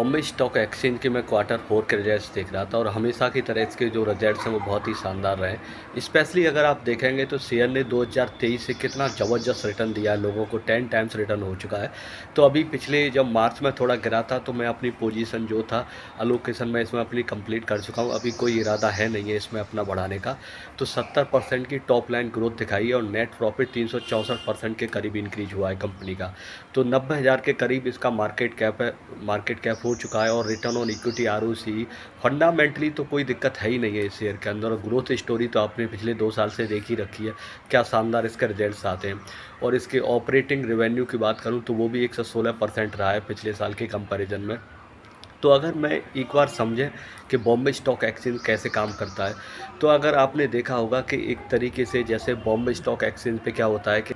Bombay stock exchange के मैं quarter 4 के रिजल्ट्स देख रहा था और हमेशा की तरह इसके जो रिजल्ट्स हैं वो बहुत ही शानदार रहे। स्पेशली अगर आप देखेंगे तो शेयर ने 2023 से कितना ज़बरदस्त रिटर्न दिया है लोगों को, 10 टाइम्स रिटर्न हो चुका है। तो अभी पिछले जब मार्च में थोड़ा गिरा था तो मैं अपनी पोजीशन जो था एलोकेशन में इसमें अपनी कंप्लीट कर चुका हूँ। अभी कोई इरादा है नहीं है इसमें अपना बढ़ाने का। तो 70% की टॉप लाइन ग्रोथ दिखाई है और नेट प्रॉफिट 364% के करीब इंक्रीज हुआ है कंपनी का। तो 90,000 के करीब इसका मार्केट कैप हो चुका है और return on equity ROC fundamentally तो कोई दिक्कत है ही नहीं है इस शेयर के अंदर। और ग्रोथ स्टोरी तो आपने पिछले 2 साल से देख ही रखी है, क्या शानदार इसके रिजल्ट्स आते हैं। और इसके ऑपरेटिंग रेवेन्यू की बात करूं तो वो भी 116% रहा है पिछले साल के कंपैरिजन में। तो अगर मैं एक बार समझें कि बॉम्बे स्टॉक एक्सचेंज कैसे काम करता है, तो अगर आपने देखा होगा कि एक तरीके से जैसे बॉम्बे स्टॉक एक्सचेंज पे क्या होता है कि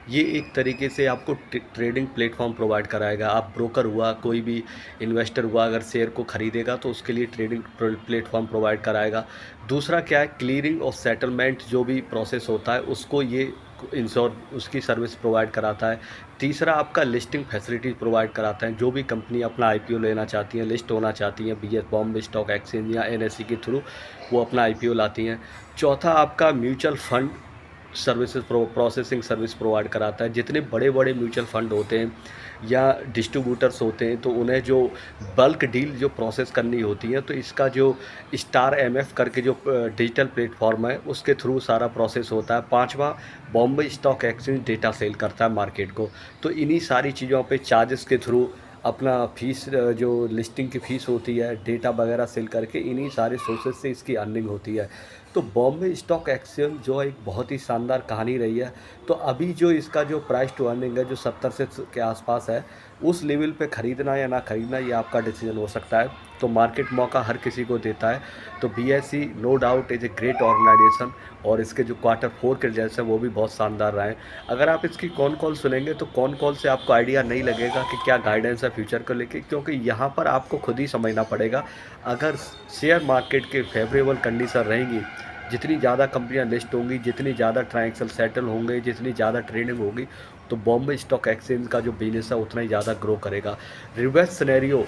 ये एक तरीके से आपको ट्रेडिंग प्लेटफॉर्म प्रोवाइड कराएगा। आप ब्रोकर हुआ, कोई भी इन्वेस्टर हुआ, अगर शेयर को ख़रीदेगा तो उसके लिए ट्रेडिंग प्लेटफॉर्म प्रोवाइड कराएगा। दूसरा क्या है, क्लियरिंग और सेटलमेंट जो भी प्रोसेस होता है उसको ये इंश्योर उसकी सर्विस प्रोवाइड कराता है। तीसरा आपका लिस्टिंग फैसिलिटीज़ प्रोवाइड कराता है। जो भी कंपनी अपना आईपीओ लेना चाहती हैं, लिस्ट होना चाहती हैं बीएस बॉम्बे स्टॉक एक्सचेंज या एनएसई के थ्रू, वो अपना आईपीओ लाती हैं। चौथा आपका mutual fund services processing service provide कराता है। जितने बड़े बड़े म्यूचुअल फंड होते हैं या डिस्ट्रीब्यूटर्स होते हैं तो उन्हें जो बल्क डील जो प्रोसेस करनी होती है तो इसका जो स्टार एमएफ करके जो डिजिटल प्लेटफॉर्म है उसके थ्रू सारा प्रोसेस होता है। पांचवा, Bombay stock exchange data sell करता है मार्केट को। तो इन्हीं सारी चीज़ों पे चार्जेस के थ्रू अपना फीस जो लिस्टिंग की फ़ीस होती है, डेटा वगैरह सेल करके इन्हीं सारे सोर्सेज से इसकी अर्निंग होती है। तो बॉम्बे स्टॉक एक्सचेंज जो एक बहुत ही शानदार कहानी रही है। तो अभी जो इसका जो प्राइस टू अर्निंग है जो 70 से के आसपास है, उस लेवल पे ख़रीदना या ना ख़रीदना ये आपका डिसीजन हो सकता है। तो मार्केट मौका हर किसी को देता है। तो BSE no doubt is a great organisation और इसके जो क्वार्टर 4 के रिजल्ट्स हैं वो भी बहुत शानदार रहे हैं। अगर आप इसकी कॉन कॉल सुनेंगे तो कॉन कॉल से आपको आइडिया नहीं लगेगा कि क्या गाइडेंस है फ्यूचर को लेके, क्योंकि यहाँ पर आपको खुद ही समझना पड़ेगा। अगर शेयर मार्केट के फेवरेबल कंडीशन रहेंगी, जितनी ज़्यादा कंपनियां लिस्ट होंगी, जितनी ज़्यादा ट्रांजैक्शन सेटल होंगे, जितनी ज़्यादा ट्रेडिंग होगी, तो बॉम्बे स्टॉक एक्सचेंज का जो बिजनेस है उतना ही ज़्यादा ग्रो करेगा। रिवर्स सिनेरियो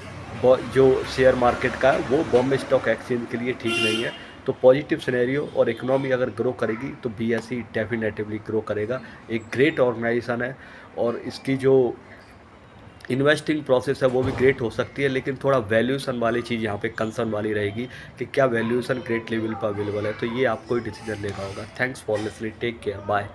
जो शेयर मार्केट का है वो बॉम्बे स्टॉक एक्सचेंज के लिए ठीक नहीं है। तो पॉजिटिव सिनेरियो और इकोनॉमी अगर ग्रो करेगी तो बीएसई डेफिनेटिवली ग्रो करेगा। एक ग्रेट ऑर्गेनाइजेशन है और इसकी जो इन्वेस्टिंग प्रोसेस है वो भी ग्रेट हो सकती है, लेकिन थोड़ा वैल्यूएशन वाली चीज़ यहाँ पे कंसर्न वाली रहेगी कि क्या वैल्यूएशन ग्रेट लेवल पर अवेलेबल है। तो ये आपको ही डिसीजन लेना होगा। Thanks for listening, take care, bye.